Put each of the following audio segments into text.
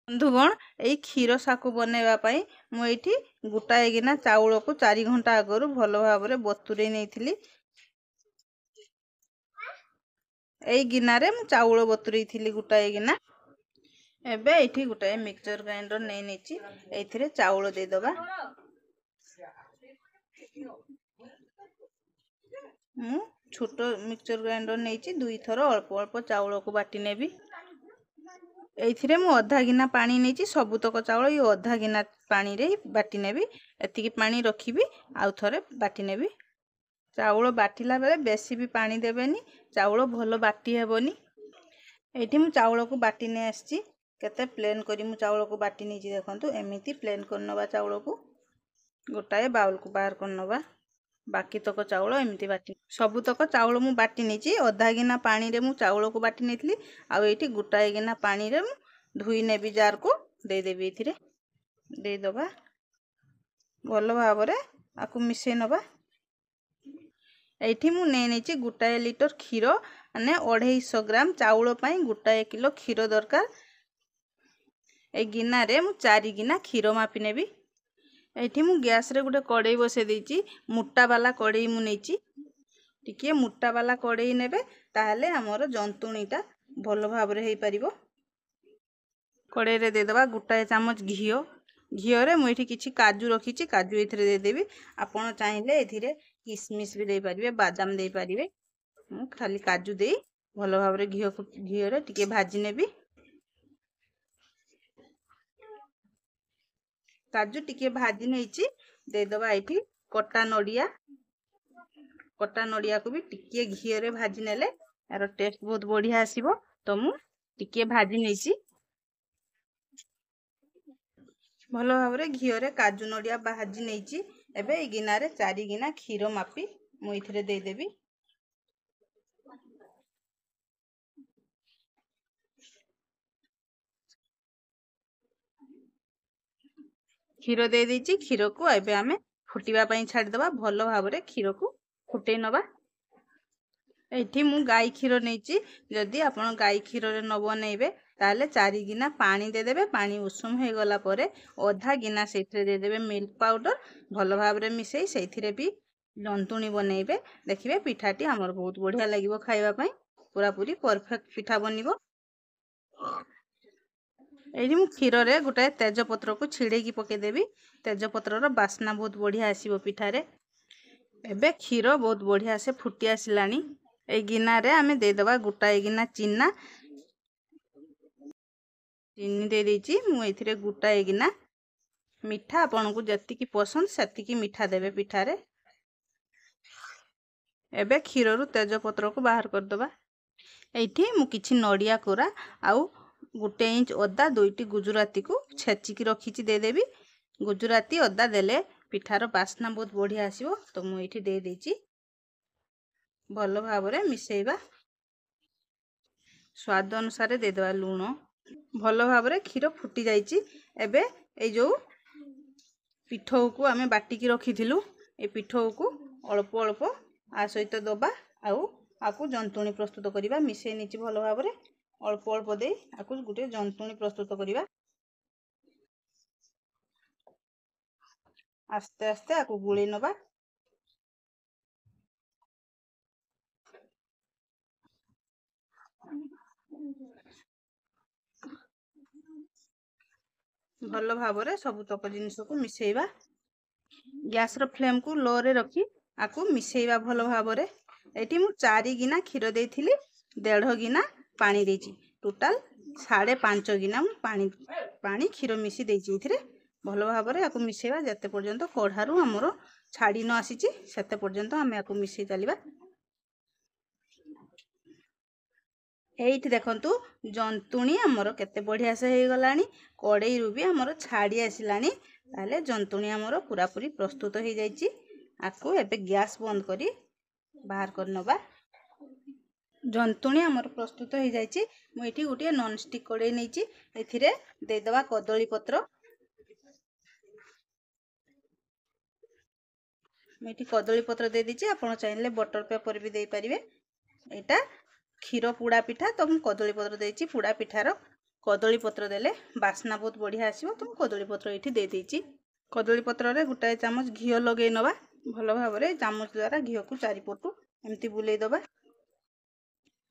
बंधुगण यही क्षीर साकु बनैबा पई मु एठी गोटाए गिना चाउल को 4 घंटा आगरु भलो भाबरे बतुरे नेइथिली। एई गिना रे मु चाउल बतुरे थिली गोटाए गिना। एबे एठी गोटाए मिक्सचर ग्राइंडर नै नेची एथिरे चाउल दे दबा। मु छोटो मिक्सचर ग्राइंडर नेची दुई थर अल्प अल्प चाउल को बाटी नेबी। एथिरे मु आधा गिना पानी नेची सबुतक चाउल ये आधा गिना पानी रे बाटी नेबी। एतिकी पानी रखिबी आउ थरे बाटी नेबी। चाउल बाटिला बेले बेसी भी पानी देबेनी चाउल भलो बाटी हेबोनी। एठी मु चाउल को बाटी ने आछी केते प्लेन करी मु चाउल को बाटी नेची देखंतु एमिति प्लेन करनबा चाउल को गोटाए बाउल को बाहर करनबा। बाकी तक चाउल एमिति बाटी सबुतक चाउल मु बाटी नेची आधा गिना पानी रे मु चाउल को बाटी नेथली आ एठी गोटाए गिना पानी रे मु धुई नेबी जार को दे देबी। एथिरे दे दबा भलो भाबरे आकु मिसे नबा। एठी मु ने नेची गोटाए लिटर क्षीर माने 250 ग्राम चाउल पई गोटाए किलो क्षीर दरकार। ए गिना रे मु 4 गिना क्षीर मापी नेबी। एठी मु गैस रे गुटे कड़ाई बसे देची मोटा वाला कड़ाई मु नेची टिके मोटा वाला कड़ाई नेबे ताहले हमर जंतुणीटा भलो भाबरे हेई परिबो। कड़ाई रे दे दबा गोटाए चामच घियो। घियो रे मु एठी किछि काजू रखिछि काजू एथिरे दे देबी। आपण चाहिले एथिरे किसमिस भी दे परिबे बादाम दे परिबे। मु खाली काजू देई भलो भाबरे घियो रे टिके भाजी नेबी। काजू टिके भाजी नेची दे दबा एठी कटा नडिया। कटा नडिया को भी टिके घियो रे भाजी नेले यार टेस्ट बहुत बढ़िया आसीबो। तो मु टिके भाजी नेची भलो भाबरे घियो रे काजू नडिया भाजी नेची। एबे ए गिना रे 4 गिना क्षीर मापी मु इथिरे दे देबी। क्षीर दे देची क्षीर को एबे आमे फुटिबा पई छाडी दबा भलो भाबरे क्षीर को फुटै नबा। एठी मु गाई क्षीर नेची जदी आपण गाई क्षीर रे न बनैबे ताले 4 गिना पानी दे देबे। पानी उषुम हे गला परे आधा गिना सेथिरे दे देबे मिल्क पाउडर भलो भाबरे मिसई सेथिरे भी जंतुणी बनैबे। देखिबे पिठाटी हमर बहुत बढ़िया लागिवो खाइबा पई पूरा पूरी परफेक्ट पिठा बनिवो। एठी मु क्षीर रे गोटाए तेज पत्र को छिड़े की पके देबी। तेज पत्र रो बास्ना बहुत बढ़िया आसीबो पिठा रे। एबे क्षीर बहुत बढ़िया से फुटी आसिलानी। ए गिना रे आमे दे दबा गोटाए गिना चीना। चीनी दे देची मु एथिरे गोटाए गिना मिठा आपन को जति की पसंद सेति की मिठा देबे पिठा रे। एबे क्षीर रु तेज पत्र को बाहर कर दबा। एठी मु किछि नडिया कोरा आउ 1 इंच अदा 2टी गुजराती को छेची की रखिछि दे देबी। गुजराती अदा देले पिठार बास्ना बहुत बढ़िया आसीबो। तो मु एठी दे देची भलो भाबरे मिसेइबा। स्वाद अनुसार दे दबा लूण। भलो भाबरे क्षीर फुटी जाइछि। एबे ए जो पिठौ को आमे बाटी की रखिथिलु ए पिठौ को अल्प अल्प आ सहित दबा आउ आकु जंतुणी प्रस्तुत करिबा। मिसेइ निछि भलो भाबरे अल्प अल्प दे आकु गुटे जंतुणी प्रस्तुत करिबा। आस्ते आस्ते आकु गुळी नबा। भलो भाबरे सब तक जिनिस को मिसेइबा। गैस रो फ्लेम को लो रे रखी आकु मिसेइबा भलो भाबरे। एठी मु 4 गिना क्षीर देथिली 1.5 गिना पानी देची टोटल 5.5 गिना पानी क्षीर मिसी देची। इथिरे भलो भाबरे आकु मिसेइबा जते पर्यंत कढारू हमरो छाडी न आसीची सेते पर्यंत हमें आकु मिसेइ चलिबा। एठी देखंतु जंतुणी हमरो केते बढ़िया से हे गलानी। कड़ाई रु भी हमरो छाडी आसिलानी। ताले जंतुणी हमरो पूरा पूरी प्रस्तुत हो जाइची। आकु एबे गैस बंद करी बाहर कर नबा। जंतुणी हमरो प्रस्तुत हो जाइची। मु एठी गुटिया नॉन स्टिक कड़ाई नेची एथिरे दे दबा कदली पत्र। मेठी कदली पत्र दे दीची। आपण चाहिले बटर पेपर भी दे परिवे। एटा क्षीर पुड़ा पिठा तो मु कदली पत्र देची पुड़ा पिठार कदली पत्र देले बास्ना बहुत बढ़िया आसीबो। तो कदली पत्र एठी दे देइची। कदली पत्र रे गोटाए चामच घिओ लगे नबा। भल भाबरे चामच द्वारा घिओ को चारिपटू एमती बुलेई दबा।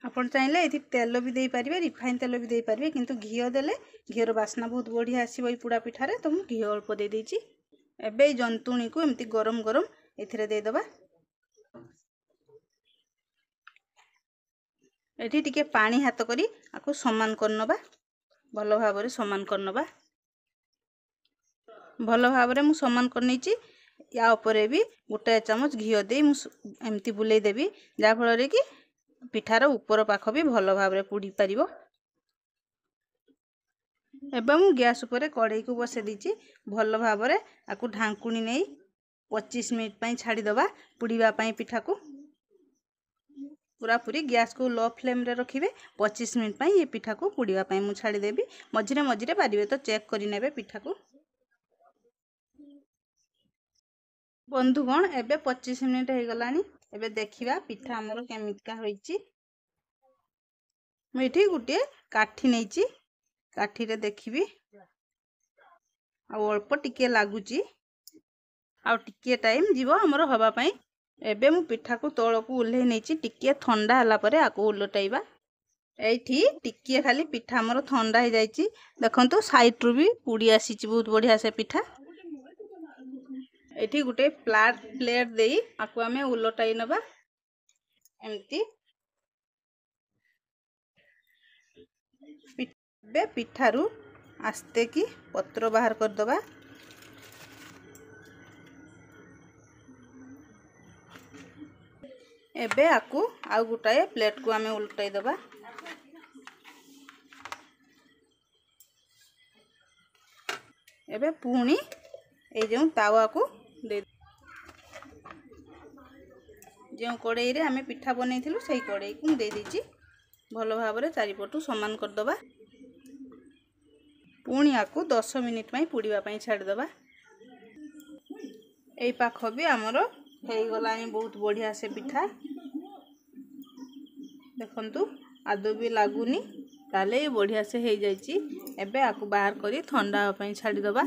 आपण चाहिले एथि तेल भी दे पारिबे, रिफाइन तेल भी दे पारिबे, किंतु घिओ देले घिओर बास्ना बहुत बढ़िया आसीबो ई पुड़ा पिठारे। तो मु घिओ अल्प दे देइची। एबे ई जंतुणी को एमती गरम गरम एथिरे दे दबा। एठी टिके पानी हाथ करी आको समान करनबा। भल भाबरे समान करनबा। भल भाबरे मु समान करनीची। या ऊपर भी गोटे चामच घिओ दे मु एमती बुलेई देबी, जा फल रे कि पिठार ऊपर पाख भी भल भाबरे पुड़ी पारिबो। एबे मु गैस ऊपर कड़ाई को बसे दीची। भल भाबरे आकु ढांकुणी नहीं 25 मिनिट पई छाड़ी दबा पुड़ीबा पई पिठा को। पूरा पूरी गैस को लो फ्लेम रे रखिबे। 25 मिनिट पई ये पिठा को पुड़ीबा पई मु छाड़ी देबी। मझिरे मझिरे पारिबे तो चेक करि नेबे पिठा को। बंधुगण एबे 25 मिनिट हो गलानी। एबे देखिबा पिठा हमर केमितिका होईची। मेठी गुटे काठी नैची। काठी रे देखिबी आ अल्प टिके लागुची। आ टिके टाइम जीवो हमर हवा पई। एबे मु पिठा को तळ को उल्हे नैची। टिके ठंडा हला परे आको उलटाइबा। एठी टिके खाली पिठा हमर ठंडा हो जाईची। देखंतु साइड रु भी पुड़ी आसीची बहुत बढ़िया से पिठा। एठी गुटे प्लेट देई आको हमें उलटाई नबा एमती। बे पिठारू आस्ते की पत्र बाहर कर दबा। एबे आकु आउ गुटाए प्लेट को हमें उल्टाई दबा। एबे पुणी ए जो तावा को दे जो कड़ाई रे हमें पिठा बनैथिलु सेही कड़ाई को दे दीची। भल भाबरे चारिपटू समान कर दबा। पुणी आकु 10 मिनिट पई पुड़ीबा पई छाड़ दबा। एई पाख भी हमर हेई गलानी बहुत बढ़िया से पिठा। देखंतु आदो भी लागुनी। ताले बढ़िया से हेई जाईची। एबे आकु बाहर करी ठंडा पई छाड़ी दबा।